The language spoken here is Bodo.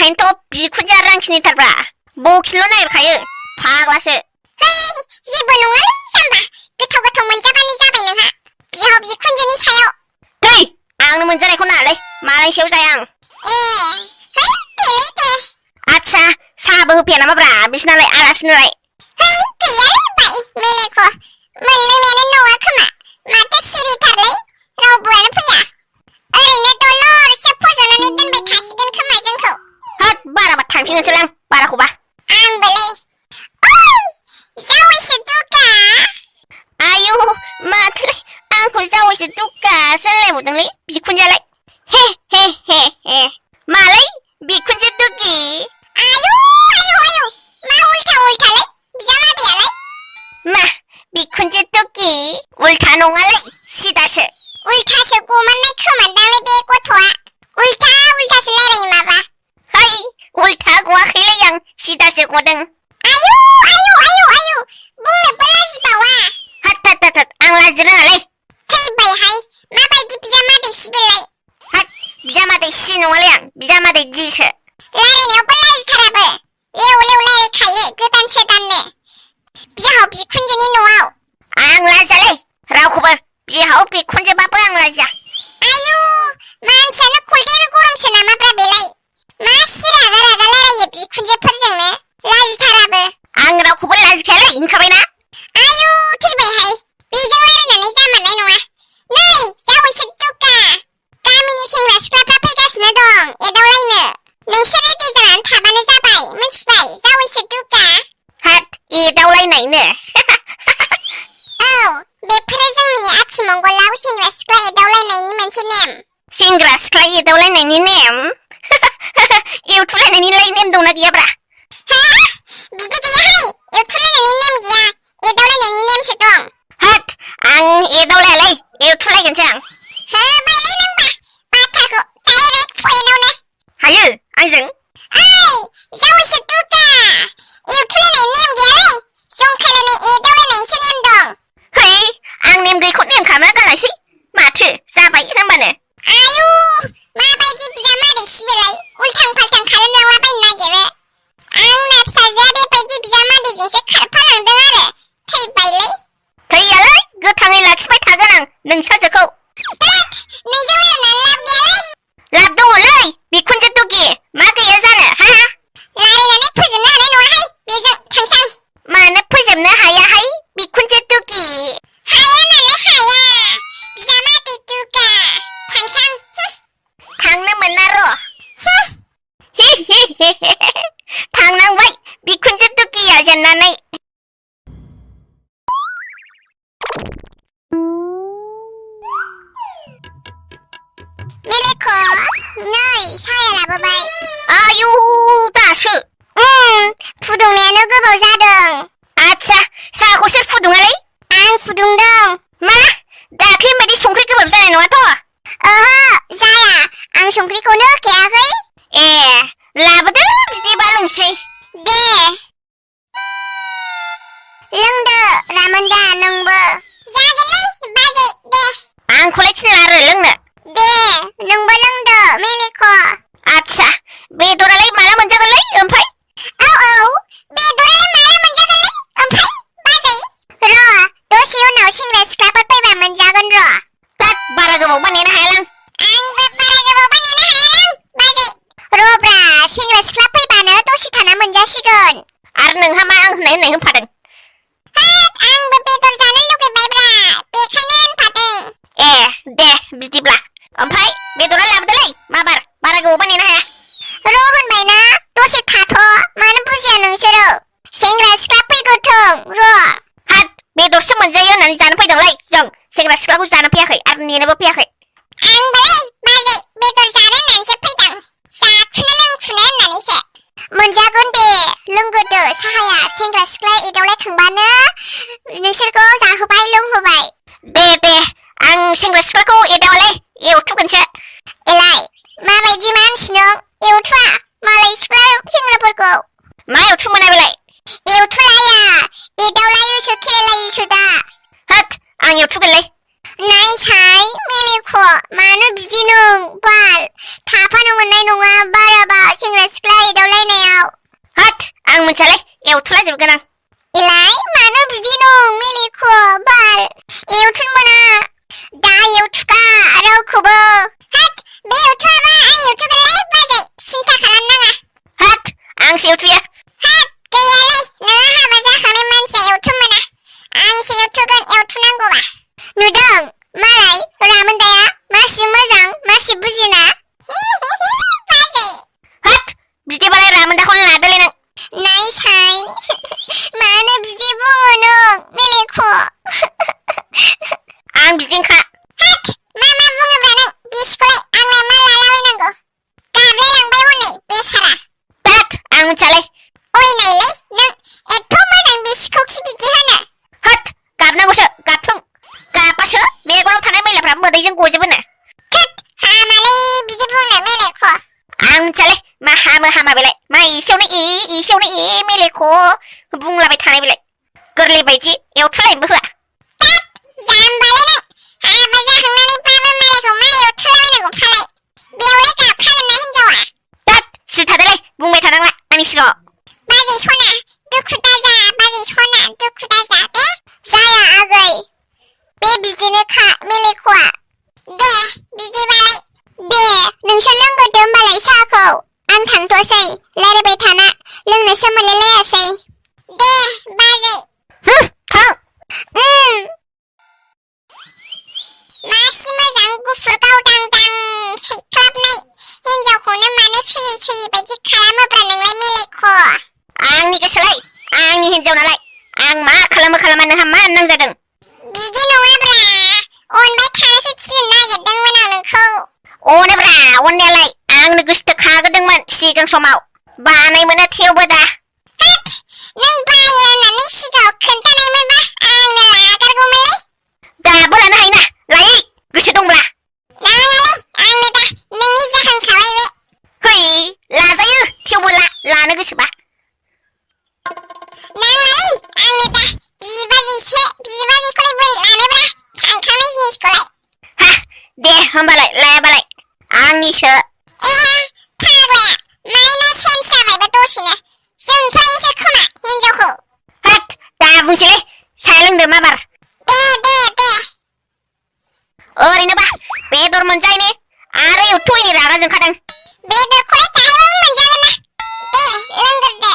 बेहायनो थ' बिखुनजोआ रांखिनिथारब्रा बखिल' नागिरखायो फाग्लासो। जेबो नङालै जाम्बा, गोथाव गोथाव मोनजाबानो जाबाय नोंहा बिहाव बिखुनजोनि सायाव। दै आंनो मोनजानायखौ नाङालै मालायनि सायाव जाया आं। बेलाय बे। आदसा साहाबो होफैया नामाब्रा बिसोरनालाय आलासिनोलाय? गैयालै बाय मेलेख' मोनलोंनायानो नङा खोमा, माथो सिरिथारलै रावबोआनो फैया। ओरैनो दलरसो फज'नानै दोनबाय थासिगोन खोमा जोंखौ। होद बाराबा थांफिननोसैलां बाराखौबा। आंबोलै। जावैसो दुगा। आयु माथोलाय आंखौ जावैसो दुगासो होनलायबावदोंलै बिखुनजोआलाय। हे मालै बिखुनजो दुगि। आयु मा उल्था-उल्थालै बिजामादैयालाय? मा बिखुनजो दुगि उल्था नङालै सिदासो। उल्थासो गमारनाय खोमादांलै बे गथ'आ, उल्थासो रायलायो माबा। है उल्था गवाखैलै आं सिदासो गदों। आयु बुंनोबो लाजिबावा। हात आं लाजिनो रोङालै। थैबायहाय माबायदि बिजामादै सिबिलाय? हात बिजामादै सि नङालै आं बिजामादै दिसो। रायलायनायावबो लाजिथाराबो, लेव रायलायखायो गोदानसो दाननो बिहाव बिखुनजोनि न'आव। आं लाजियालै रावखौबो, बिहाव बिखुनजोबाबो आं लाजिया। आयु मानसियानो खलदेर गरमसो नामाब्रा बेलाय? मासि रागा रायलायो बिखुनजोफोरजोंनो, लाजिथाराबो। आं रावखौबो लाजिखायालै होनखाबायना। आयु थैबायहाय बेजों रायलायनानै जामारनाय नङा। नै जावैसो दुगा, गामिनि सेंग्रा सिख्लाफ्रा फैगासिनो दं एदावलायनो, नोंसोर रेडि जानानै थाबानो जाबाय मिन्थिबाय जावैसो दुगा। हात एदावलायनायनो। औ बेफोरो जोंनि आथिमंगलाव सेंग्रा सिख्ला एदावलायनायनि मोनसे नेम। सेंग्रा सिख्ला एदावलायनायनि नेम? एवथुलायनायनिलाय नेम दंना गैयाब्रा? बिदि गैयाहाय, एवथुलायनायनि नेम गैया, एदावलायनायनि नेमसो दं। हात आं एदावलायालै एवथुलायगोनसो आं। होबायलै नोंबा बाथ्राखौ डाइरेक्ट पइन्टआवनो। हायो आंजों? जावैसो दुगा, एवथुलायनायनि नेम गैयालै, जंखायलायनाय एदावलायनायनिसो नेम दं। है आं नेम गैयैखौ नेम खालामना गालांसै माथो जाबाय होनबानो। आयु माबायदि बिजामादै सिबिलाय, उल्थां फाल्थां खालामलांलाबायनो नागिरो। आंना फिसाजोआ बेबायदि बिजामादैजोंसो खारफालांदों आरो थैबायलै। थैयालै गोथाङै लाखिबाय थागोन आं नोंसाजोखौ। नोंजों रायलायनानै लाब गैयालै। लाब दङलै बिखुनजो दुगि, मा गैया जानो हा? रायलायनानै फोजोबनो हानाय नङाहाय बेजों, थांसां। मानो फोजोबनो हायाहाय बिखुनजो दुगि? हाया नालाय हाया, बिजामादै दुगा, थांसां। थांनो मोना र'। थांनांबाय बिखुनजो दुगिया जेननानै। मेलेख' नै साया लाबोबाय। आयु दासो। फुदुंनायानो गोबाव जादों। आदसा साहाखौ सोर फुदुङालै? आं फुदुंदों। मा दाख्लि बायदि संख्रि गोबाब जानाय नङाथ'? ओहो जाया, आं संख्रिखौनो होखायाखै। ए लाबोदो बिदिबा लोंसै। दे लोंदो रामोनदा नोंबो। जागोनलै बाजै दे। आंखौलाय थिनला आरो लोंनो। दे नोंबो लोंदो मेलेख'। आदसा बेदरालाय माला मोनजागोनलै ओमफ्राय? औ बेदरालाय माला मोनजागोनलै ओमफ्राय बाजै? र' दसे उनाव सेंग्रा सिख्लाफोर फैबा मोनजागोन र'। तात बारा गोबावबा नेनो हायालां। आंबो बारा गोबावबा नेनो हायालां बाजै। र'ब्रा सेंग्रा सिख्ला फैबानो दसे थाना मोनजासिगोन। आरो नोंहा मा आं होननाय होनफादों? आंबो बेदर जानो लुगैबायब्रा, बेखायनो होनफादों। ए दे बिदिब्ला ओमफ्राय बेदरा लाबोदोलै माबार, बारा गोबावबा नेनो हाया। र' होनबायना दसे थाथ', मानो बुजिया नोंसोरो? सेंग्रा सिख्ला फैगोरथों र'। हात बेदरसो मोनजायो होननानै जानो फैदोंलै जों, सेंग्रा सिख्लाखौ जानो फैयाखै आरो नेनोबो फैयाखै। आंबोलै बाजै बेदर जानो होननानैसो फैदों, जाखुनो लोंखुनो होननानैसो। मोनजागोन दे लोंगोरदो साहाया, सेंग्रा सिख्ला एदावलायखांबानो नोंसोरखौ जाहोबाय लोंहोबाय। दे आं सेंग्रा सिख्लाखौ एदावालै एवथुगोनसो। एलाय माबायदि मानसि नों, एवथुआ मालाय सिख्ला सेंग्राफोरखौ। मा एवथु मोना बेलाय? एवथुलाया एदावलायोसो खेलायोसो दा। होद आं एवथुगोनलै। नायसाय मेलेख' मानो बिदि नों बाल, थाफानो मोननाय नङा बाराबा सेंग्रा सिख्ला आंसो एवथुयो हाब गैयालै नोङो हाबा जाखांनाय मानसिया एवथुमोना आंसो एवथुगोन एवथुनांगौबा नुदों मालाय रामोनदाया मासि मोजां मासि बुजिना बाजै होत बिदिबालाय रामोनदाखौनो लादोलै नों नायसाय मानो बिदि बुङो नों मेलेख' आं बिदिनोखा हाट मा बुङोब्रा नों बिसखौलाय आंलाय मा लालाबायनांगौ गाबलायलांबाय हनै बेसारा होत आं मिथियालै ओइ नायलै नों एथ' मोजां बिसिखौखि बिदि होनो होत गाबनांगौसो गाबथों गाबासो मेगनाव थानाय मैलाफ्रा मोदैजों गजोबोनो थोद हामालै बिदि बुंनो मेलेख' आं मिथियालै मा हामा बेलाय मा एसेयावनो मेलेख' बुंलाबाय थानाय बेलाय गोरलै बायदि एवथुलायनोबो होआ जाम्बालै नों हाबा जाखांनानै बाबा मालायखौ मा एवथुलाबायनांगौ फालाय बेयावलाय गाबखागोन ना हिनजावा होत सिरि थादोलै बुंबाय थानांला आंनि सिगाङाव बाजै सना दुखु दाजा बाजै सना दुखु दाजा दे जाया आगै बे बिदिनोखा मेलेख'आ दे बिदिबालाय दे नोंसोर लोंग्रोदो होमबालाय साहाखौ आं थांथ'सै रायलायबाय थाना लोंनोसो मोनलायलायासै दे बाजै थां मासि मोजां गुफुर गावदांदां सैख्लाबनाय हिनजावखौनो मानो सैयै बायदि खालामोब्रा नोंलाय मेलेख' आंनि गोसोलाय आंनि हिनजाव नालाय आं मा खालामा नोंहा मा नांजादों बिदि नङाब्रा अनबाय थानोसो थिननो नागिरदोंमोन आं नोंखौ अनोब्रा अननायालाय आंनो गोसो खाग्रोदोंमोन सिगां समाव बानाय मोनो थेवबो दा हाट नों बायो होननानै सिगाङाव खोन्थानायमोनबा आंनो लागोरगौमोनलै दाबो लानो हायोना लायै गोसो दंब्ला नाङालै आंनो दा नोंनि जाखांखाबाय बे है लाजायो थेवबो लानो गोसोबा नाङालै आंनो दा बिबाजैखौलाय बोरै लानोब्रा थांखानाय जिनिसखौलाय हा दे होमबालाय लायाबालाय आंनिसो ए फाग्लाया माइना सेन्स जाबायबा दसेनो जोंफ्लायोसो खोमा हिनजावखौ होत दा बुंसैलै साहा लोंदो माबार दे ओरैनोबा बेदर मोनजायनि आरो एवथुयैनि रागा जोंखादों बेदरखौलाय दाहायबाबो मोनजागोन ना दे लोंग्रोदो